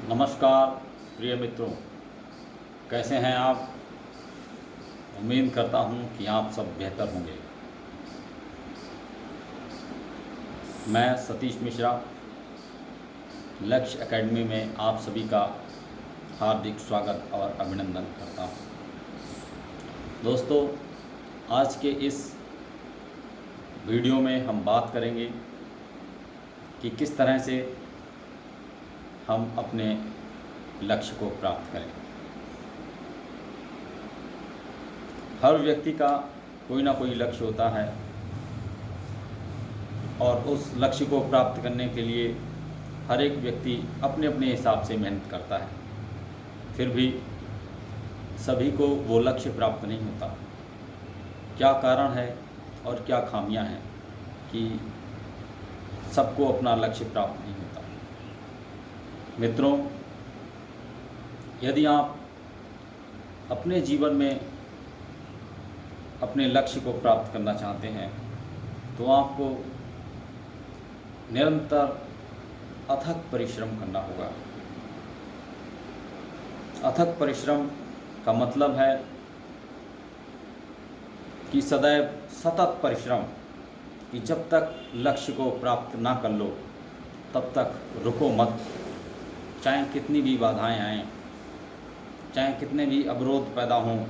नमस्कार प्रिय मित्रों, कैसे हैं आप। उम्मीद करता हूं कि आप सब बेहतर होंगे। मैं सतीश मिश्रा लक्ष्य एकेडमी में आप सभी का हार्दिक स्वागत और अभिनंदन करता हूं। दोस्तों, आज के इस वीडियो में हम बात करेंगे कि किस तरह से हम अपने लक्ष्य को प्राप्त करें। हर व्यक्ति का कोई ना कोई लक्ष्य होता है और उस लक्ष्य को प्राप्त करने के लिए हर एक व्यक्ति अपने अपने हिसाब से मेहनत करता है। फिर भी सभी को वो लक्ष्य प्राप्त नहीं होता। क्या कारण है और क्या खामियां हैं कि सबको अपना लक्ष्य प्राप्त नहीं होता। मित्रों, यदि आप अपने जीवन में अपने लक्ष्य को प्राप्त करना चाहते हैं तो आपको निरंतर अथक परिश्रम करना होगा। अथक परिश्रम का मतलब है कि सदैव सतत परिश्रम, कि जब तक लक्ष्य को प्राप्त ना कर लो तब तक रुको मत। चाहे कितनी भी बाधाएं आएं, चाहे कितने भी अवरोध पैदा हों,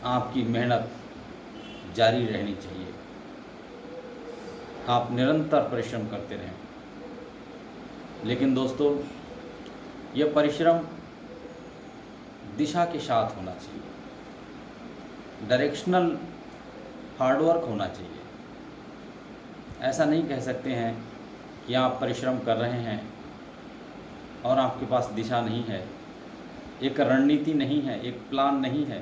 आपकी मेहनत जारी रहनी चाहिए। आप निरंतर परिश्रम करते रहें। लेकिन दोस्तों, यह परिश्रम दिशा के साथ होना चाहिए। डायरेक्शनल हार्डवर्क होना चाहिए। ऐसा नहीं कह सकते हैं कि आप परिश्रम कर रहे हैं और आपके पास दिशा नहीं है, एक रणनीति नहीं है, एक प्लान नहीं है,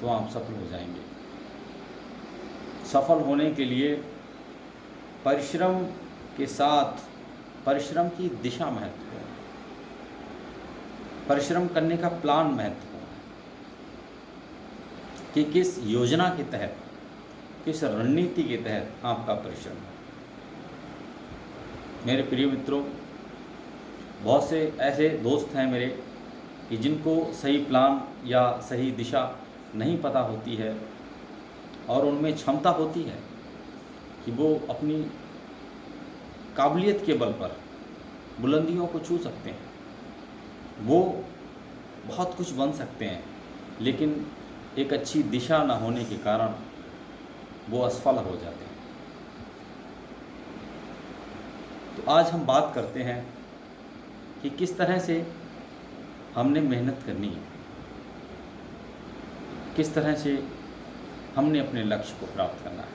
तो आप सफल हो जाएंगे। सफल होने के लिए परिश्रम के साथ परिश्रम की दिशा महत्वपूर्ण है। परिश्रम करने का प्लान महत्वपूर्ण है कि किस योजना के तहत, किस रणनीति के तहत आपका परिश्रम है। मेरे प्रिय मित्रों, बहुत से ऐसे दोस्त हैं मेरे कि जिनको सही प्लान या सही दिशा नहीं पता होती है और उनमें क्षमता होती है कि वो अपनी काबिलियत के बल पर बुलंदियों को छू सकते हैं, वो बहुत कुछ बन सकते हैं, लेकिन एक अच्छी दिशा न होने के कारण वो असफल हो जाते हैं। तो आज हम बात करते हैं कि किस तरह से हमने मेहनत करनी है, किस तरह से हमने अपने लक्ष्य को प्राप्त करना है।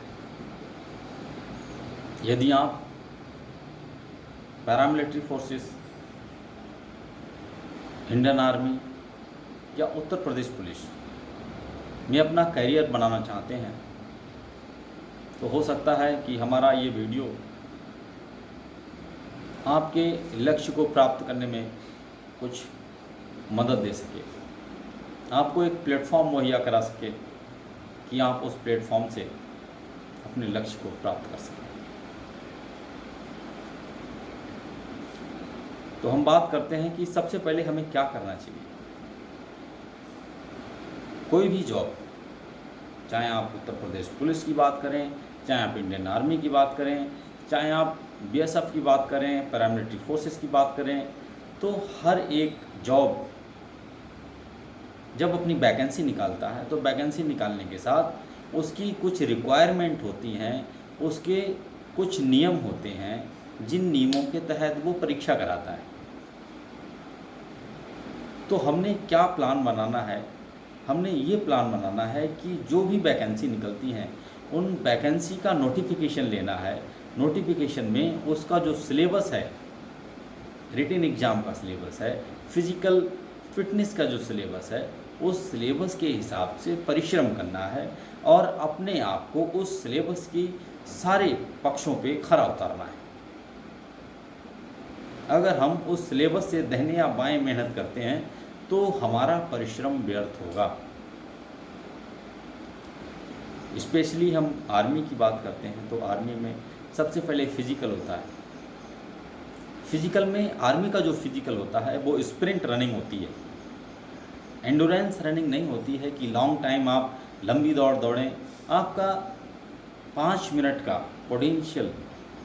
यदि आप पैरामिलिट्री फोर्सेस, इंडियन आर्मी या उत्तर प्रदेश पुलिस में अपना करियर बनाना चाहते हैं तो हो सकता है कि हमारा ये वीडियो आपके लक्ष्य को प्राप्त करने में कुछ मदद दे सके, आपको एक प्लेटफॉर्म मुहैया करा सके कि आप उस प्लेटफॉर्म से अपने लक्ष्य को प्राप्त कर सकें। तो हम बात करते हैं कि सबसे पहले हमें क्या करना चाहिए। कोई भी जॉब, चाहे आप उत्तर प्रदेश पुलिस की बात करें, चाहे आप इंडियन आर्मी की बात करें, चाहे आप बीएसएफ की बात करें, पैरामिलिट्री फोर्सेस की बात करें, तो हर एक जॉब जब अपनी वैकेंसी निकालता है तो वैकेंसी निकालने के साथ उसकी कुछ रिक्वायरमेंट होती हैं, उसके कुछ नियम होते हैं जिन नियमों के तहत वो परीक्षा कराता है। तो हमने क्या प्लान बनाना है? हमने ये प्लान बनाना है कि जो भी वैकेंसी निकलती हैं उन वैकेंसी का नोटिफिकेशन लेना है। नोटिफिकेशन में उसका जो सिलेबस है, रिटन एग्ज़ाम का सिलेबस है, फिजिकल फिटनेस का जो सिलेबस है, उस सिलेबस के हिसाब से परिश्रम करना है और अपने आप को उस सिलेबस की सारे पक्षों पे खरा उतारना है। अगर हम उस सिलेबस से दाहिने या बाएं मेहनत करते हैं तो हमारा परिश्रम व्यर्थ होगा। स्पेशली हम आर्मी की बात करते हैं तो आर्मी में सबसे पहले फिजिकल होता है। फिजिकल में आर्मी का जो फिजिकल होता है वो स्प्रिंट रनिंग होती है, एंडोरेंस रनिंग नहीं होती है कि लॉन्ग टाइम आप लंबी दौड़ दौड़ें। आपका 5 मिनट का पोटेंशियल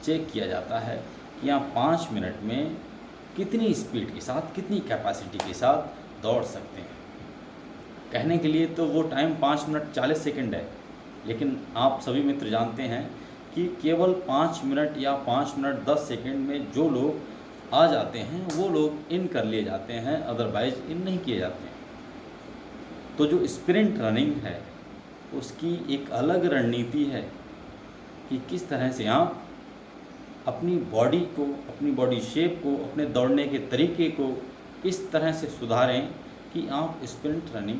चेक किया जाता है कि आप 5 मिनट में कितनी स्पीड के साथ, कितनी कैपेसिटी के साथ दौड़ सकते हैं। कहने के लिए तो वो टाइम 5 मिनट 40 सेकंड है, लेकिन आप सभी मित्र जानते हैं कि केवल 5 मिनट या 5 मिनट 10 सेकंड में जो लोग आ जाते हैं वो लोग इन कर लिए जाते हैं, अदरवाइज इन नहीं किए जाते हैं। तो जो स्प्रिंट रनिंग है उसकी एक अलग रणनीति है कि किस तरह से आप अपनी बॉडी को, अपनी बॉडी शेप को, अपने दौड़ने के तरीके को किस तरह से सुधारें कि आप स्प्रिंट रनिंग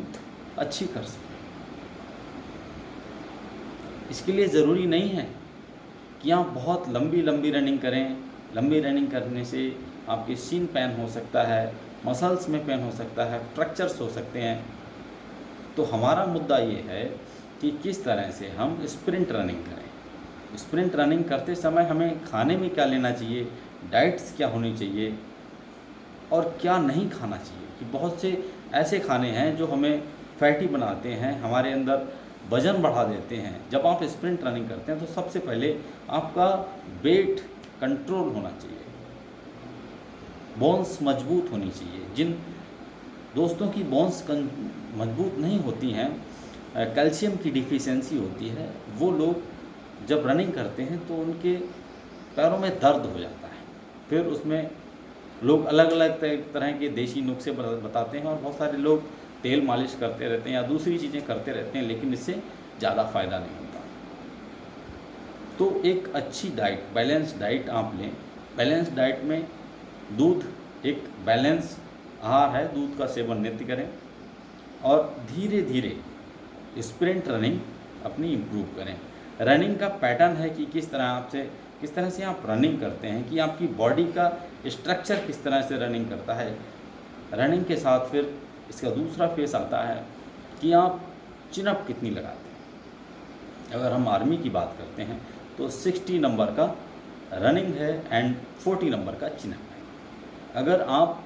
अच्छी कर सकें। इसके लिए ज़रूरी नहीं है कि आप बहुत लंबी लंबी रनिंग करें। लंबी रनिंग करने से आपके सीन पेन हो सकता है, मसल्स में पेन हो सकता है, फ्रैक्चर्स हो सकते हैं। तो हमारा मुद्दा ये है कि किस तरह से हम स्प्रिंट रनिंग करें। स्प्रिंट रनिंग करते समय हमें खाने में क्या लेना चाहिए, डाइट्स क्या होनी चाहिए और क्या नहीं खाना चाहिए। कि बहुत से ऐसे खाने हैं जो हमें फैटी बनाते हैं, हमारे अंदर वज़न बढ़ा देते हैं। जब आप स्प्रिंट रनिंग करते हैं तो सबसे पहले आपका वेट कंट्रोल होना चाहिए, बोन्स मजबूत होनी चाहिए। जिन दोस्तों की बोन्स मजबूत नहीं होती हैं, कैल्शियम की डिफिशियंसी होती है, वो लोग जब रनिंग करते हैं तो उनके पैरों में दर्द हो जाता है। फिर उसमें लोग अलग अलग तरह के देसी नुस्खे बताते हैं और बहुत सारे लोग तेल मालिश करते रहते हैं या दूसरी चीज़ें करते रहते हैं, लेकिन इससे ज़्यादा फ़ायदा नहीं होता। तो एक अच्छी डाइट, बैलेंस डाइट आप लें। बैलेंस डाइट में दूध एक बैलेंस आहार है, दूध का सेवन नित्य करें और धीरे धीरे स्प्रिंट रनिंग अपनी इम्प्रूव करें। रनिंग का पैटर्न है कि किस तरह से आप रनिंग करते हैं, कि आपकी बॉडी का स्ट्रक्चर किस तरह से रनिंग करता है। रनिंग के साथ फिर इसका दूसरा फेस आता है कि आप चिनअप कितनी लगाते हैं। अगर हम आर्मी की बात करते हैं तो 60 नंबर का रनिंग है एंड 40 नंबर का चिनअप है। अगर आप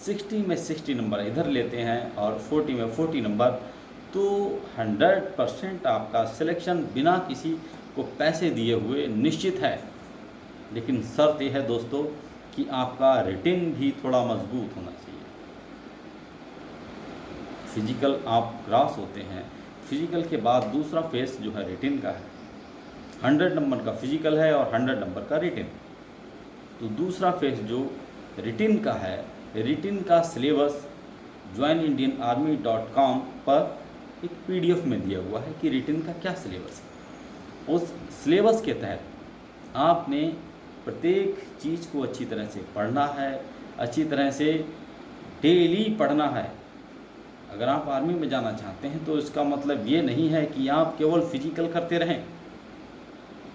60 में 60 नंबर इधर लेते हैं और 40 में 40 नंबर, तो 100% आपका सिलेक्शन बिना किसी को पैसे दिए हुए निश्चित है। लेकिन शर्त यह है दोस्तों कि आपका रिटेन भी थोड़ा मजबूत होना चाहिए। फिजिकल आप क्रॉस होते हैं, फिजिकल के बाद दूसरा फेस जो है रिटेन का है। 100 नंबर का फिजिकल है और 100 नंबर का रिटेन। तो दूसरा फेस जो रिटेन का है, रिटेन का सिलेबस joinindianarmy.com पर एक PDF में दिया हुआ है कि रिटेन का क्या सिलेबस है। उस सिलेबस के तहत आपने प्रत्येक चीज़ को अच्छी तरह से पढ़ना है, अच्छी तरह से डेली पढ़ना है। अगर आप आर्मी में जाना चाहते हैं तो इसका मतलब ये नहीं है कि आप केवल फिजिकल करते रहें।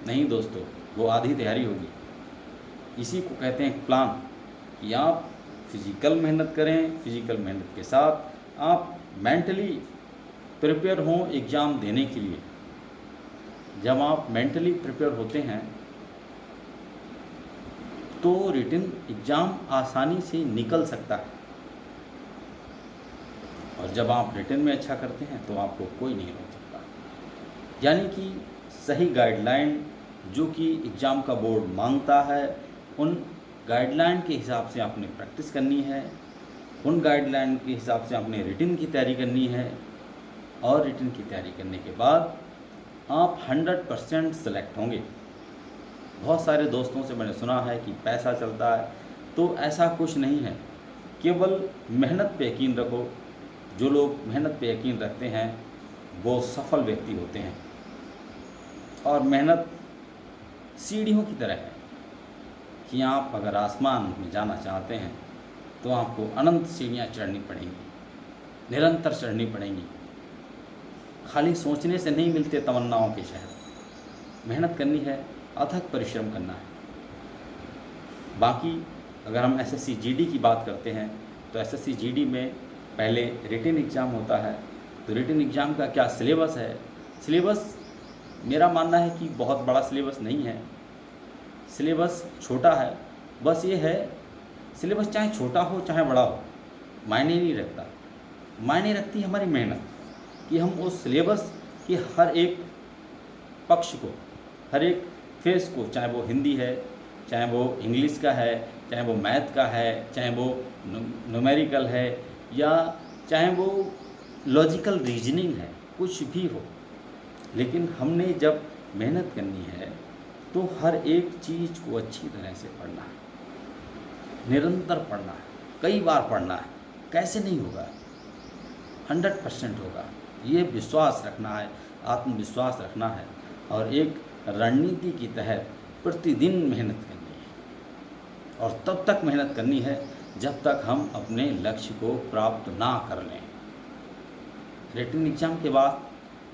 नहीं दोस्तों, वो आधी तैयारी होगी। इसी को कहते हैं प्लान, कि आप फिजिकल मेहनत करें, फिजिकल मेहनत के साथ आप मेंटली प्रिपेयर हों एग्ज़ाम देने के लिए। जब आप मेंटली प्रिपेयर होते हैं तो रिटन एग्ज़ाम आसानी से निकल सकता है, और जब आप रिटन में अच्छा करते हैं तो आपको कोई नहीं रोक सकता। यानी कि सही गाइडलाइन जो कि एग्ज़ाम का बोर्ड मांगता है, उन गाइडलाइन के हिसाब से आपने प्रैक्टिस करनी है, उन गाइडलाइन के हिसाब से आपने रिटन की तैयारी करनी है, और रिटन की तैयारी करने के बाद आप 100% सेलेक्ट होंगे। बहुत सारे दोस्तों से मैंने सुना है कि पैसा चलता है, तो ऐसा कुछ नहीं है। केवल मेहनत पे यकीन रखो। जो लोग मेहनत पे यकीन रखते हैं वो सफल व्यक्ति होते हैं। और मेहनत सीढ़ियों की तरह है कि आप अगर आसमान में जाना चाहते हैं तो आपको अनंत सीढ़ियाँ चढ़नी पड़ेंगी, निरंतर चढ़नी पड़ेंगी। खाली सोचने से नहीं मिलते तमन्नाओं के शहर। मेहनत करनी है, अथक परिश्रम करना है। बाकी अगर हम SSC GD की बात करते हैं तो SSC GD में पहले रिटन एग्ज़ाम होता है। तो रिटन एग्ज़ाम का क्या सिलेबस है? सिलेबस मेरा मानना है कि बहुत बड़ा सिलेबस नहीं है। सिलेबस छोटा है, बस ये है, सिलेबस चाहे छोटा हो चाहे बड़ा हो, मायने नहीं रखता। मायने रखती है हमारी मेहनत, कि हम उस सिलेबस के हर एक पक्ष को, हर एक फेस को, चाहे वो हिंदी है, चाहे वो इंग्लिश का है, चाहे वो मैथ का है, चाहे वो न्यूमेरिकल है, या चाहे वो लॉजिकल रीजनिंग है, कुछ भी हो, लेकिन हमने जब मेहनत करनी है तो हर एक चीज़ को अच्छी तरह से पढ़ना है, निरंतर पढ़ना है, कई बार पढ़ना है। कैसे नहीं होगा, 100% होगा। ये विश्वास रखना है, आत्मविश्वास रखना है, और एक रणनीति के तहत प्रतिदिन मेहनत करनी है, और तब तक मेहनत करनी है जब तक हम अपने लक्ष्य को प्राप्त ना कर लें। रिटन एग्ज़ाम के बाद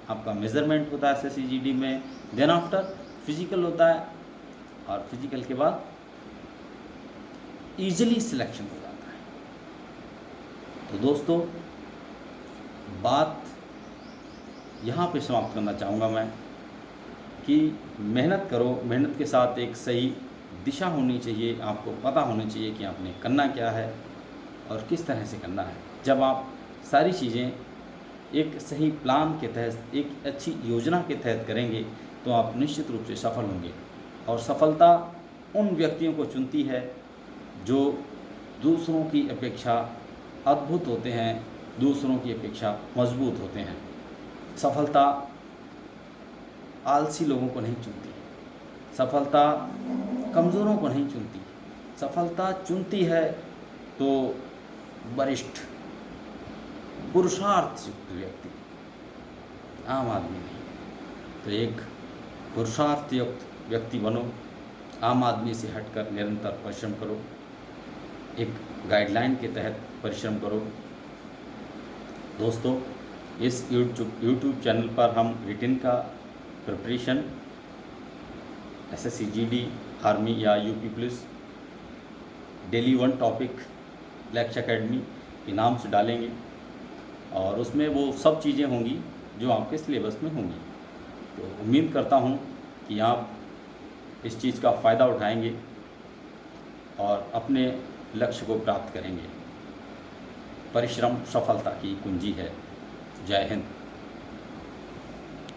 आपका मेज़रमेंट होता है एसएससी जीडी में, देन आफ्टर फिजिकल होता है, और फिजिकल के बाद ईजिली सिलेक्शन हो जाता है। तो दोस्तों, बात यहाँ पे समाप्त करना चाहूँगा मैं कि मेहनत करो, मेहनत के साथ एक सही दिशा होनी चाहिए, आपको पता होना चाहिए कि आपने करना क्या है और किस तरह से करना है। जब आप सारी चीज़ें एक सही प्लान के तहत, एक अच्छी योजना के तहत करेंगे तो आप निश्चित रूप से सफल होंगे। और सफलता उन व्यक्तियों को चुनती है जो दूसरों की अपेक्षा अद्भुत होते हैं, दूसरों की अपेक्षा मजबूत होते हैं। सफलता आलसी लोगों को नहीं चुनती, सफलता कमज़ोरों को नहीं चुनती, सफलता चुनती है तो वरिष्ठ पुरुषार्थ युक्त व्यक्ति, आम आदमी नहीं। तो एक पुरुषार्थ युक्त व्यक्ति बनो, आम आदमी से हटकर निरंतर परिश्रम करो, एक गाइडलाइन के तहत परिश्रम करो। दोस्तों, इस यूट्यूब चैनल पर हम रिटन का प्रिपरेशन एसएससी जीडी, आर्मी या यूपी पुलिस डेली 1 टॉपिक लक्ष्य एकेडमी के नाम से डालेंगे, और उसमें वो सब चीज़ें होंगी जो आपके सिलेबस में होंगी। तो उम्मीद करता हूँ कि आप इस चीज़ का फ़ायदा उठाएंगे और अपने लक्ष्य को प्राप्त करेंगे। परिश्रम सफलता की कुंजी है। जय हिंद।